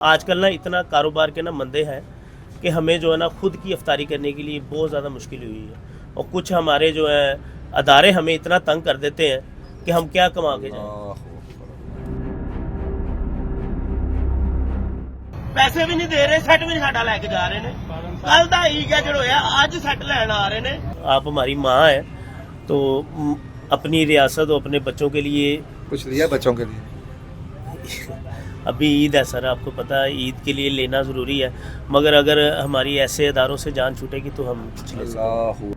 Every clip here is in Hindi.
आजकल ना इतना कारोबार के ना मंदे हैं कि हमें जो है ना खुद की अफ्तारी करने के लिए बहुत ज़्यादा मुश्किल हुई है। और कुछ हमारे जो है अदारे हमें इतना तंग कर देते हैं कि हम क्या कमा के जाएं। पैसे भी नहीं दे रहे, सेट भी नहीं साडा लेके जा रहे ने। कल दा ई गैजेट होया, आज सेट लेना आ रहे ने। आप हमारी माँ है तो अपनी रियासत और अपने बच्चों के लिए कुछ लिया बच्चों के लिए? अभी ईद है सर, आपको पता है ईद के लिए लेना ज़रूरी है, मगर अगर हमारी ऐसे इदारों से जान छूटेगी तो हम कुछ ले सकते।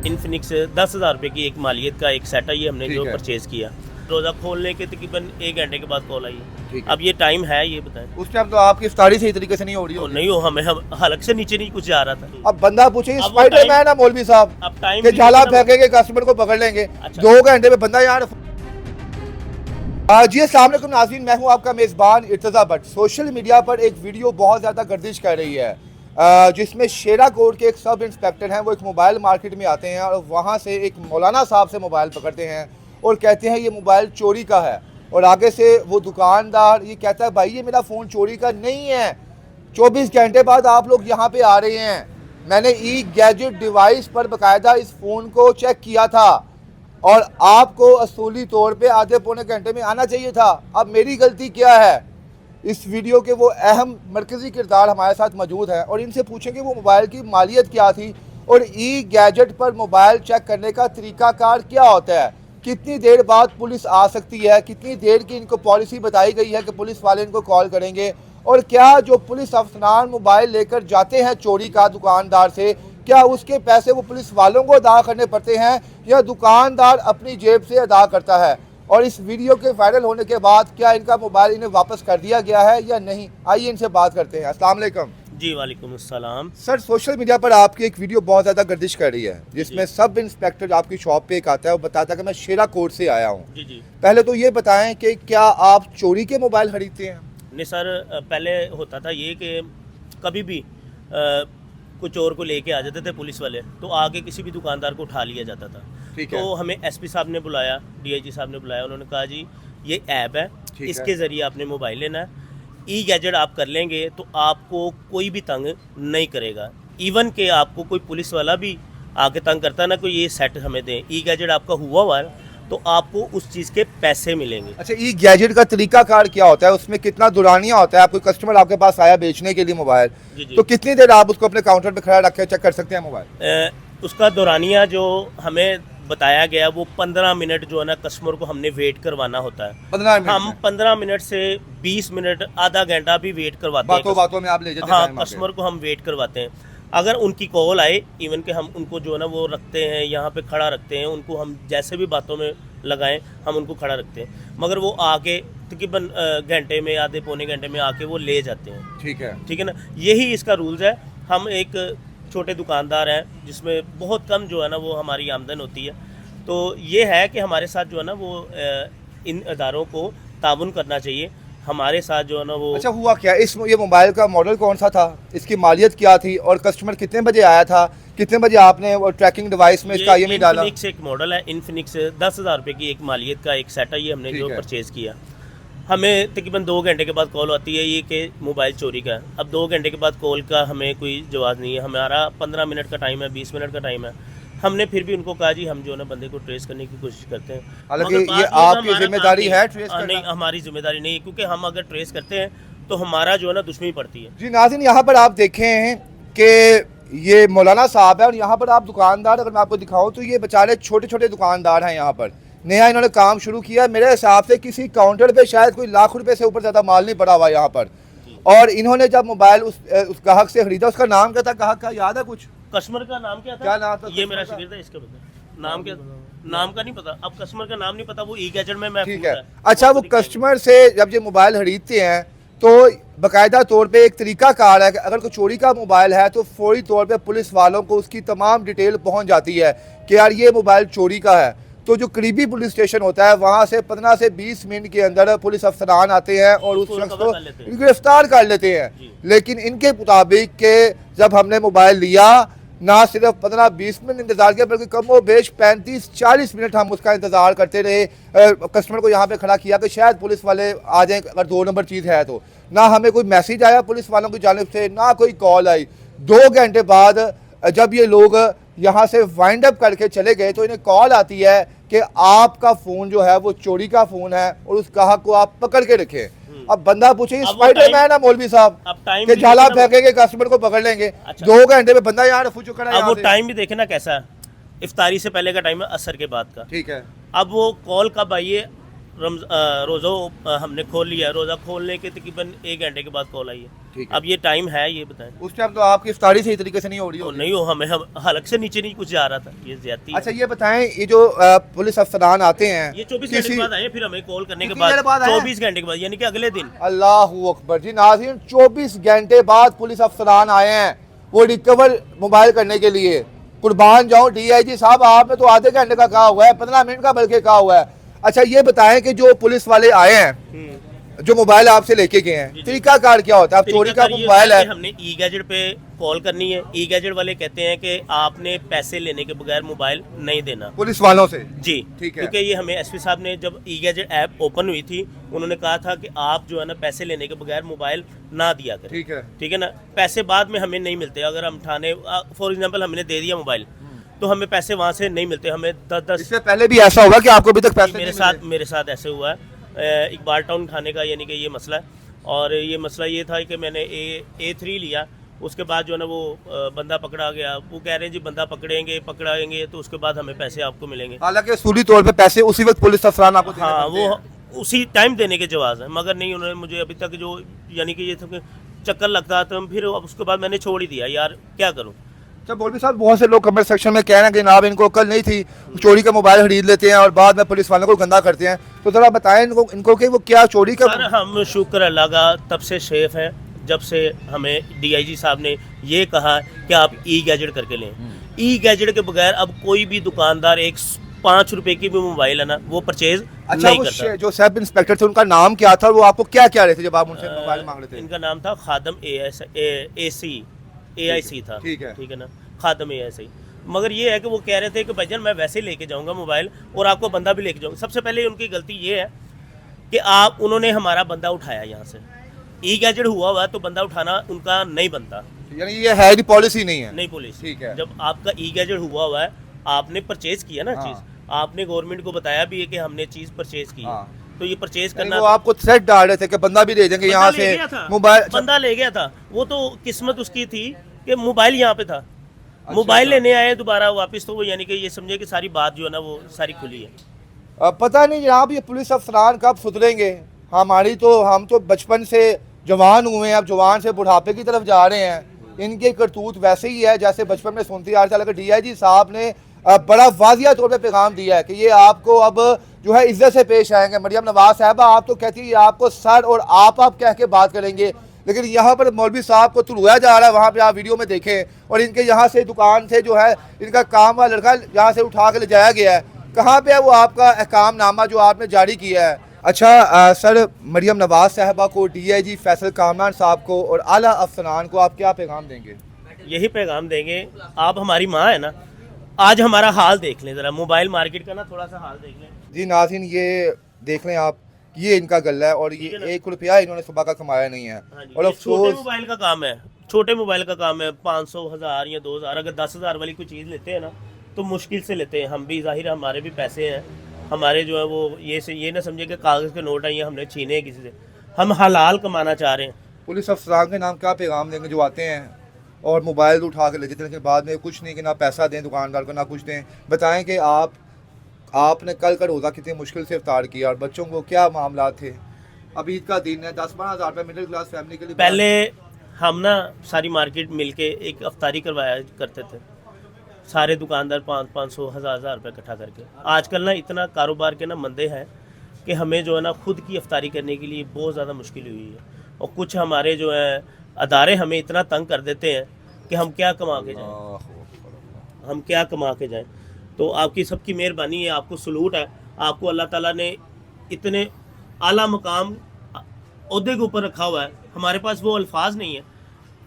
इन्फिनिक्स 10,000 रुपये की एक मालियत का एक सेट है, ये हमने जो परचेज़ किया। रोज़ा खोलने के तकरीबन 1 घंटे के बाद कॉल आई है। अब ये टाइम है, ये बताएं। उस टाइम तो आपकी इफ्तारी सही तरीके से नहीं हो रही हो? नहीं हो, हमें हलक से नीचे नहीं कुछ जा रहा था। अब बंदा पूछे स्पाइडरमैन है मौलवी साहब, अब टाइम के झाला फेंकेंगे कस्टमर को पकड़ लेंगे। 2 घंटे में बंदा यार। जी अस्सलाम वालेकुम नाज़रीन, मैं हूं आपका मेज़बान इर्तज़ा भट्ट। सोशल मीडिया पर एक वीडियो बहुत ज़्यादा गर्दिश कर रही है जिसमें शेरा कोट के एक सब इंस्पेक्टर हैं, वो एक मोबाइल मार्केट में आते हैं और वहाँ से एक मौलाना साहब से मोबाइल पकड़ते हैं और कहते हैं ये मोबाइल चोरी का है। और आगे से वो दुकानदार ये कहता है भाई ये मेरा फ़ोन चोरी का नहीं है, 24 घंटे बाद आप लोग यहाँ पे आ रहे हैं, मैंने ई गैजेट डिवाइस पर बाकायदा इस फ़ोन को चेक किया था और आपको असूली तौर पे आधे पौने घंटे में आना चाहिए था। अब मेरी गलती क्या है? इस वीडियो के वो अहम मरकज़ी किरदार हमारे साथ मौजूद हैं और इनसे पूछेंगे वो मोबाइल की मालियत क्या थी और ई गैजेट पर मोबाइल चेक करने का तरीक़ाकार क्या होता है, कितनी देर बाद पुलिस आ सकती है, कितनी देर की इनको पॉलिसी बताई गई है कि पुलिस वाले इनको कॉल करेंगे, और क्या जो पुलिस अफसरान मोबाइल लेकर जाते हैं चोरी का दुकानदार से, क्या उसके पैसे वो पुलिस वालों को अदा करने पड़ते हैं या दुकानदार अपनी जेब से अदा करता है, और इस वीडियो के वायरल होने के बाद क्या इनका मोबाइल इन्हें वापस कर दिया गया है या नहीं। आइए इनसे बात करते हैं। अस्सलाम वालेकुम। जी वालेकुम अस्सलाम। सर सोशल मीडिया पर आपकी एक वीडियो बहुत ज़्यादा गर्दिश कर रही है जिसमें सब इंस्पेक्टर आपकी शॉप पे एक आता है और बताता है कि मैं शेरा कोट से आया हूँ। जी जी। पहले तो ये बताएं कि क्या आप चोरी के मोबाइल खरीदते हैं? नहीं सर, पहले होता था ये कि कभी भी कुछ चोर को लेके आ जाते थे पुलिस वाले, तो आगे किसी भी दुकानदार को उठा लिया जाता था। तो हमें एसपी साहब ने बुलाया, डीआईजी साहब ने बुलाया, उन्होंने कहा जी ये ऐप है, इसके ज़रिए आपने मोबाइल लेना है, ई गैजेट आप कर लेंगे तो आपको कोई भी तंग नहीं करेगा। इवन के आपको कोई पुलिस वाला भी आके तंग करता ना, कोई ये सेट हमें दें, ई गैजेट आपका हुआ तो आपको उस चीज़ के पैसे मिलेंगे। अच्छा, ई गैजेट का तरीकाकार क्या होता है, उसमें कितना दुरानिया होता है? आप कोई कस्टमर आपके पास आया बेचने के लिए मोबाइल, तो कितनी देर आप उसको अपने काउंटर पे खड़ा रख के चेक कर सकते हैं मोबाइल? उसका दौरानिया जो हमें बताया गया वो 15 मिनट जो है ना कस्टमर को हमने वेट करवाना होता है। 15 मिनट हम 15 मिनट से 20 मिनट आधा घंटा भी वेट करवाते हैं। बातों में आप ले जाते हैं। हाँ, कस्टमर को हम वेट करवाते हैं। अगर उनकी कॉल आए, इवन के हम उनको जो है ना वो रखते हैं, यहाँ पे खड़ा रखते हैं, उनको हम जैसे भी बातों में लगाएं हम उनको खड़ा रखते हैं, मगर वो आके तकरीबन घंटे में, आधे पौने घंटे में आके वो ले जाते हैं। ठीक है ना, यही इसका रूल्स है। हम एक छोटे दुकानदार हैं जिसमें बहुत कम जो है ना वो हमारी आमदन होती है, तो ये है कि हमारे साथ जो है ना वो इन अदारों को ताउन करना चाहिए हमारे साथ जो है ना वो। अच्छा, हुआ क्या? ये मोबाइल का मॉडल कौन सा था, इसकी मालियत क्या थी और कस्टमर कितने बजे आया था, कितने बजे आपने वो ट्रैकिंग डिवाइस में इसका IMEI डाला? इन्फिनिक्स एक मॉडल है, इन्फिनिक्स 10,000 रुपये की एक मालियत का एक सेट है, ये हमने जो परचेज़ किया। हमें तकरीबन 2 घंटे के बाद कॉल आती है ये कि मोबाइल चोरी का है। अब 2 घंटे के बाद कॉल का हमें कोई जवाब नहीं है, हमारा 15 मिनट का टाइम है, 20 मिनट का टाइम है। हमने फिर भी उनको कहा जी हम जो है ना बंदे को ट्रेस करने की कोशिश करते हैं। हालांकि ये आपकी जिम्मेदारी है ट्रेस करना? नहीं, हमारी जिम्मेदारी नहीं है, क्योंकि हम अगर ट्रेस करते हैं तो हमारा जो है ना दुश्मनी पड़ती है। जी नाज़रीन, यहाँ पर आप देखें कि ये मौलाना साहब है और यहाँ पर आप दुकानदार, अगर मैं आपको दिखाऊँ तो ये बेचारे छोटे छोटे दुकानदार हैं। यहाँ पर नया इन्होंने काम शुरू किया, मेरे हिसाब से किसी काउंटर पे शायद कोई लाख रुपए से ऊपर ज़्यादा माल नहीं पड़ा हुआ यहाँ पर। और इन्होंने जब मोबाइल उस ग्राहक से खरीदा, उसका नाम क्या था ग्राहक का, याद है कुछ? कस्टमर का नाम क्या था? क्या नाम था? ये मेरा शागिर्द है, इसका पता नाम क्या? नाम का नहीं पता। अब कस्टमर का नाम नहीं पता, वो ई गैजेट में मैं। ठीक है। अच्छा, वो कस्टमर से जब ये मोबाइल खरीदते हैं तो बाकायदा तौर पे एक तरीका कार है कि अगर कोई चोरी का मोबाइल है तो फौरी तौर पे पुलिस वालों को उसकी तमाम डिटेल पहुंच जाती है कि यार ये मोबाइल चोरी का है। तो जो करीबी पुलिस स्टेशन होता है वहाँ से 15 से 20 मिनट के अंदर पुलिस अफसरान आते हैं और उस शख्स को गिरफ्तार कर लेते हैं। लेकिन इनके मुताबिक के जब हमने मोबाइल लिया ना सिर्फ 15-20 मिनट इंतजार किया बल्कि कम व बेश 35-40 मिनट हम उसका इंतजार करते रहे। कस्टमर को यहाँ पे खड़ा किया कि शायद पुलिस वाले आ जाएं, अगर 2 नंबर चीज़ है तो। ना हमें कोई मैसेज आया पुलिस वालों की जानिब से, ना कोई कॉल आई। 2 घंटे बाद जब ये लोग यहाँ से वाइंड अप करके चले गए तो इन्हें कॉल आती है कि आपका फ़ोन जो है वो चोरी का फ़ोन है और उस ग्राहक को आप पकड़ के रखें। अब बंदा पूछे अब वो स्पाइडरमैन है मौलवी साहब अब टाइम कि भी जाला देखना- फेंकेंगे कस्टमर को पकड़ लेंगे। अच्छा। 2 घंटे में बंदा यहाँ रफू चुका है अब वो यहाँ से। टाइम भी देखे ना कैसा है, इफ्तारी से पहले का टाइम है, असर के बाद का। ठीक है। अब वो कॉल कब आई है, रोज़ा हमने खोल लिया, रोज़ा खोलने के तकरीबन 1 घंटे के बाद कॉल आई है। ठीक है। अब ये टाइम है, ये बताएं। उस टाइम तो आपकी इफ्तारी सही तरीके से नहीं हो रही तो होगी। नहीं हो, हमें हम हलक से नीचे नहीं कुछ जा रहा था, ये ज्यादती है। अच्छा ये बताएं, ये जो पुलिस अफसरान आते हैं ये 24 घंटे के बाद आए, फिर हमें कॉल करने के कितनी देर बाद बाद आए? 24 घंटे के बाद, यानी कि अगले दिन। अल्लाहू अकबर जी। नाज़रीन 24 घंटे बाद पुलिस अफसरान आए हैं वो रिकवर मोबाइल करने के लिए। कुर्बान जाऊं डीआईजी साहब, आपने तो आधे घंटे का कहा हुआ है, 15 मिनट का बल्कि कहा हुआ है। अच्छा ये बताएं कि जो पुलिस वाले आए हैं, जो मोबाइल आपसे लेके गए हैं, तरीका कार क्या होता है? अब चोरी का तरीका ये मोबाइल होता है, कि हमने ई गैजेट पे कॉल करनी है। ई गैजेट वाले कहते हैं कि आपने पैसे लेने के बगैर मोबाइल नहीं देना पुलिस वालों से। जी। ठीक है। क्योंकि ये हमें एसपी साहब ने जब ई गैजेट ऐप ओपन हुई थी, उन्होंने कहा था कि आप जो है ना पैसे लेने के बगैर मोबाइल ना दिया करें। ठीक है। ठीक है ना। पैसे बाद में हमें नहीं मिलते। अगर हम थाने फॉर एग्जाम्पल हमने दे दिया मोबाइल, तो हमें पैसे वहाँ से नहीं मिलते। हमें 10-10 इससे पहले भी ऐसा होगा कि आपको अभी तक पैसे मेरे साथ ऐसे हुआ है। इकबाल टाउन थाने का यानी कि ये मसला है। और ये मसला ये था कि मैंने A3 लिया, उसके बाद जो है ना वो बंदा पकड़ा गया। वो कह रहे हैं जी बंदा पकड़ाएंगे तो उसके बाद हमें पैसे आपको मिलेंगे। हालांकि उसूली तौर पे पैसे उसी वक्त पुलिस अफसरान आपको देने हाँ, पड़ते हैं। वो उसी टाइम देने के जवाब है, मगर नहीं, उन्होंने मुझे अभी तक जो यानी कि ये सब चक्कर लगता है, तो फिर उसके बाद मैंने छोड़ ही दिया। यार क्या करूँ। अच्छा मौलवी साहब, बहुत से लोग कमेंट सेक्शन में कह रहे हैं कि जनाब इनको अकल नहीं थी, चोरी का मोबाइल खरीद लेते हैं और बाद में पुलिस वालों को गंदा करते हैं। तो जरा बताएं इनको कि वो क्या चोरी का। सर हम शुक्र अल्लाह का तब से सेफ है जब से हमें डीआईजी साहब ने ये कहा कि आप ई गैजेट करके लें। ई गैजेट के बगैर अब कोई भी दुकानदार 5 रुपए की भी मोबाइल है ना वो परचेज अच्छा नहीं वो करता। जो सब इंस्पेक्टर थे उनका नाम क्या था और वो आपको क्या कह रहे थे जब आप उनसे मोबाइल मांग रहे थे? इनका नाम था खादम AIC था। ठीक है। ठीक है ना, खादम AIC। मगर ये है कि वो कह रहे थे कि भाईजान मैं वैसे ही लेके जाऊंगा मोबाइल और आपको बंदा भी लेके जाऊंगा। सबसे पहले उनकी गलती ये है कि उन्होंने हमारा बंदा उठाया यहाँ से। ई गैजेट हुआ तो बंदा उठाना उनका नहीं बनता। यानी ये है पॉलिसी नहीं है। नहीं पुलिस। ठीक है। जब आपका ई गैजेट हुआ है, आपने परचेज किया ना हाँ। चीज, आपने गवर्नमेंट को बताया भी है कि हमने चीज परचेज की है। हाँ। तो ये परचेज यानी करना वो आपको थ्रेट डाल रहे थे कि बंदा भी दे देंगे यहाँ बंदा ले से गया था। मोबाइल। बंदा ले गया था। वो तो किस्मत उसकी थी कि मोबाइल यहाँ पे था। मोबाइल लेने आए दोबारा वापस, तो वो यानी कि ये समझे कि सारी बात जो है ना वो सारी खुली है। पता नहीं जनाब ये पुलिस अफसरान कब सुधरेंगे। हम तो बचपन से जवान हुए हैं, अब जवान से बुढ़ापे की तरफ जा रहे हैं। इनके करतूत वैसे ही है जैसे बचपन में सुनते आ रहे थे। डीआईजी साहब ने बड़ा वाजिया तौर पे पैगाम दिया है कि ये आपको अब जो है इज्जत से पेश आएंगे। मरियम नवाज साहबा आप तो कहती है आपको सर और आप कह के बात करेंगे, लेकिन यहाँ पर मौलवी साहब को तुलवाया जा रहा है। वहाँ पे आप वीडियो में देखें और इनके यहाँ से दुकान से जो है इनका काम वाला लड़का यहाँ से उठा के ले जाया गया है। कहाँ पे है वो आपका अहकाम नामा जो आपने जारी किया है? अच्छा सर, मरियम नवाज साहबा को, डीआईजी फैसल कामरान साहब को और आला अफसरान को आप क्या पैगाम देंगे? यही पैगाम देंगे, आप हमारी माँ है ना, आज हमारा हाल देख लें जरा, मोबाइल मार्केट का ना थोड़ा सा हाल देख लें। जी नाज़रीन ये देख लें आप, ये इनका गल्ला है और ये 1 रुपया इन्होंने सुबह का कमाया नहीं है। और छोटे मोबाइल का काम है, छोटे मोबाइल का काम है। 500, 1000 या 2000, अगर 10,000 वाली कोई चीज़ लेते हैं ना तो मुश्किल से लेते हैं। हम भी जाहिर है हमारे भी पैसे हैं, हमारे जो है वो ये ना समझे कि कागज़ के नोट हैं ये हमने छीने हैं किसी से। हम हलाल कमाना चाह रहे हैं। पुलिस अफसरान के नाम क्या पैगाम देंगे जो आते हैं और मोबाइल उठा के ले जाते हैं, लेकिन बाद में कुछ नहीं कि ना पैसा दें दुकानदार को ना कुछ दें? बताएं कि आपने कल का रोज़ा कितनी मुश्किल से इफ्तार किया और बच्चों को क्या मामला थे। अब ईद का दिन है, 10-12 हज़ार रुपये मिडिल क्लास फैमिली के लिए। पहले हम ना सारी मार्केट मिलके एक अफ्तारी करवाया करते थे, सारे दुकानदार 500, 1000 रुपये इकट्ठा करके। आजकल ना इतना कारोबार के ना मंदे हैं कि हमें जो है ना खुद की अफ्तारी करने के लिए बहुत ज़्यादा मुश्किल हुई है। और कुछ हमारे जो है अदारे हमें इतना तंग कर देते हैं कि हम क्या कमा के जाएं। तो आपकी सबकी मेहरबानी है, आपको सलूट है। आपको अल्लाह ताला ने इतने आला मकाम ओहदे के ऊपर रखा हुआ है, हमारे पास वो अल्फाज नहीं है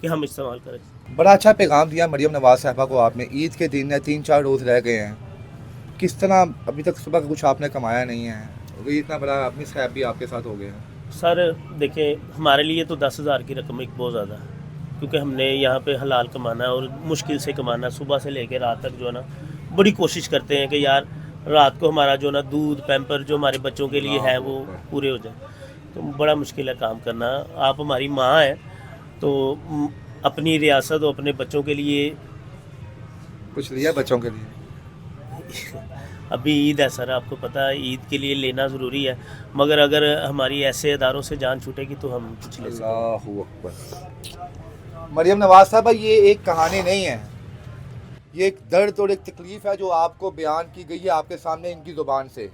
कि हम इस्तेमाल करें। बड़ा अच्छा पैगाम दिया मरियम नवाज साहबा को आपने। ईद के दिन है, 3-4 रोज़ रह गए हैं, किस तरह अभी तक सुबह का कुछ आपने कमाया नहीं है, और ये इतना बड़ा मिसहैप भी आपके साथ हो गया है। सर देखें, हमारे लिए तो 10,000 की रकम एक बहुत ज़्यादा है, क्योंकि हमने यहाँ पे हलाल कमाना है और मुश्किल से कमाना है। सुबह से लेकर रात तक जो है ना बड़ी कोशिश करते हैं कि यार रात को हमारा जो ना दूध पैम्पर जो हमारे बच्चों के लिए है वो पूरे हो जाए। तो बड़ा मुश्किल है काम करना। आप हमारी माँ हैं, तो अपनी रियासत और अपने बच्चों के लिए कुछ लिया बच्चों के लिए? अभी ईद है सर, आपको पता है ईद के लिए लेना ज़रूरी है, मगर अगर हमारी ऐसे इदारों से जान छूटेगी तो हम कुछ ले सकते हैं। अल्लाहु अकबर। मरियम नवाज साहबा, ये एक कहानी नहीं है, ये एक दर्द और एक तकलीफ़ है जो आपको बयान की गई है आपके सामने इनकी ज़ुबान से।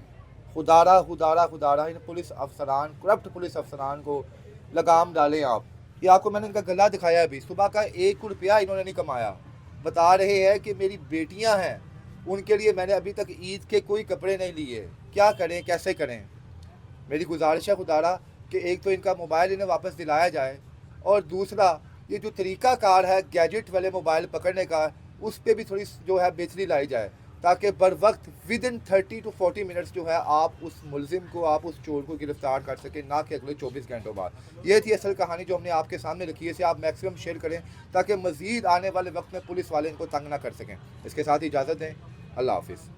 खुदारा खुदारा खुदारा इन पुलिस अफसरान, करप्ट पुलिस अफसरान को लगाम डालें आप। ये आपको मैंने इनका गला दिखाया है, अभी सुबह का 1 रुपया इन्होंने नहीं कमाया। बता रहे हैं कि मेरी बेटियां हैं, उनके लिए मैंने अभी तक ईद के कोई कपड़े नहीं लिए। क्या करें, कैसे करें? मेरी गुजारिश है खुदारा कि एक तो इनका मोबाइल इन्हें वापस दिलाया जाए, और दूसरा ये जो तरीक़ाकार है गैजेट वाले मोबाइल पकड़ने का, उस पर भी थोड़ी जो है बेहतरी लाई जाए, ताकि बर वक्त विदिन 30 to 40 मिनट्स जो है आप उस मुलजिम को, आप उस चोर को गिरफ्तार कर सकें, ना कि अगले 24 घंटों बाद। ये थी असल कहानी जो हमने आपके सामने रखी है। इसे आप मैक्सिमम शेयर करें ताकि मज़ीद आने वाले वक्त में पुलिस वाले इनको तंग ना कर सकें। इसके साथ ही इजाज़त दें। अल्लाह हाफिज़।